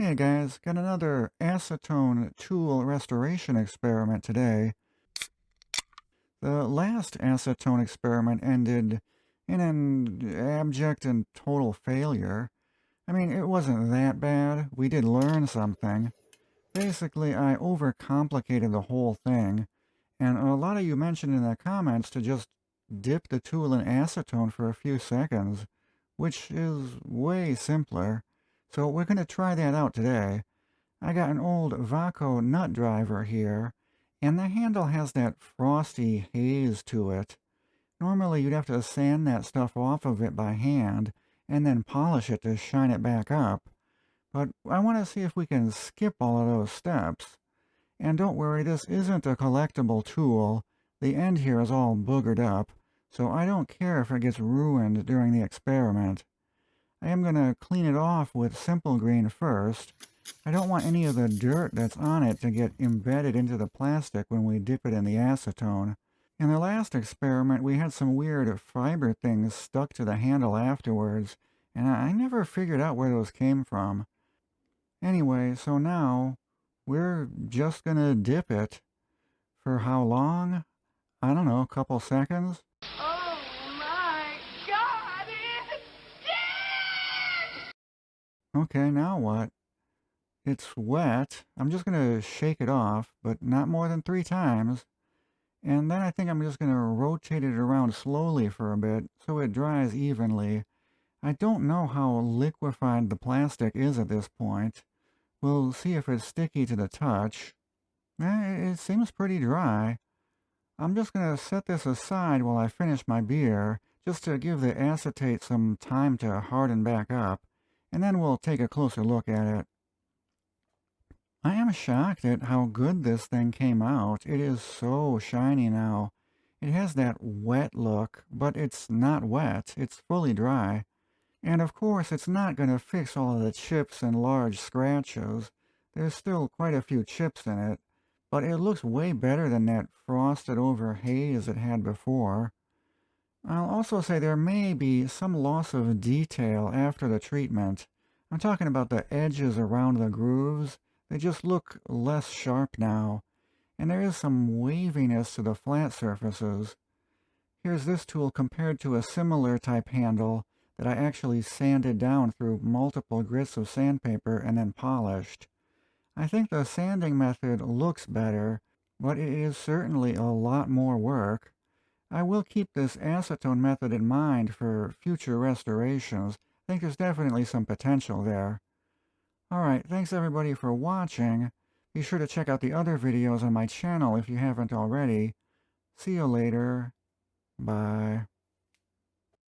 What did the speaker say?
Hey guys, got another acetone tool restoration experiment today. The last acetone experiment ended in an abject and total failure. I mean, it wasn't that bad. We did learn something. Basically, I overcomplicated the whole thing, and a lot of you mentioned in the comments to just dip the tool in acetone for a few seconds, which is way simpler. So we're going to try that out today. I got an old Vaco nut driver here, and the handle has that frosty haze to it. Normally you'd have to sand that stuff off of it by hand and then polish it to shine it back up. But I want to see if we can skip all of those steps. And don't worry, this isn't a collectible tool. The end here is all boogered up, so I don't care if it gets ruined during the experiment. I am going to clean it off with simple green first. I don't want any of the dirt that's on it to get embedded into the plastic when we dip it in the acetone. In the last experiment, we had some weird fiber things stuck to the handle afterwards, and I never figured out where those came from. Anyway, so now we're just gonna dip it. For how long? I don't know, a couple seconds? Oh my God, it's dead! Okay, now what? It's wet. I'm just gonna shake it off, but not more than 3 times. And then I think I'm just going to rotate it around slowly for a bit so it dries evenly. I don't know how liquefied the plastic is at this point. We'll see if it's sticky to the touch. It seems pretty dry. I'm just going to set this aside while I finish my beer, just to give the acetate some time to harden back up, and then we'll take a closer look at it. I am shocked at how good this thing came out. It is so shiny now. It has that wet look, but it's not wet. It's fully dry. And of course, it's not going to fix all of the chips and large scratches. There's still quite a few chips in it, but it looks way better than that frosted over haze it had before. I'll also say there may be some loss of detail after the treatment. I'm talking about the edges around the grooves. They just look less sharp now, and there is some waviness to the flat surfaces. Here's this tool compared to a similar type handle that I actually sanded down through multiple grits of sandpaper and then polished. I think the sanding method looks better, but it is certainly a lot more work. I will keep this acetone method in mind for future restorations. I think there's definitely some potential there. Alright, thanks everybody for watching. Be sure to check out the other videos on my channel if you haven't already. See you later. Bye.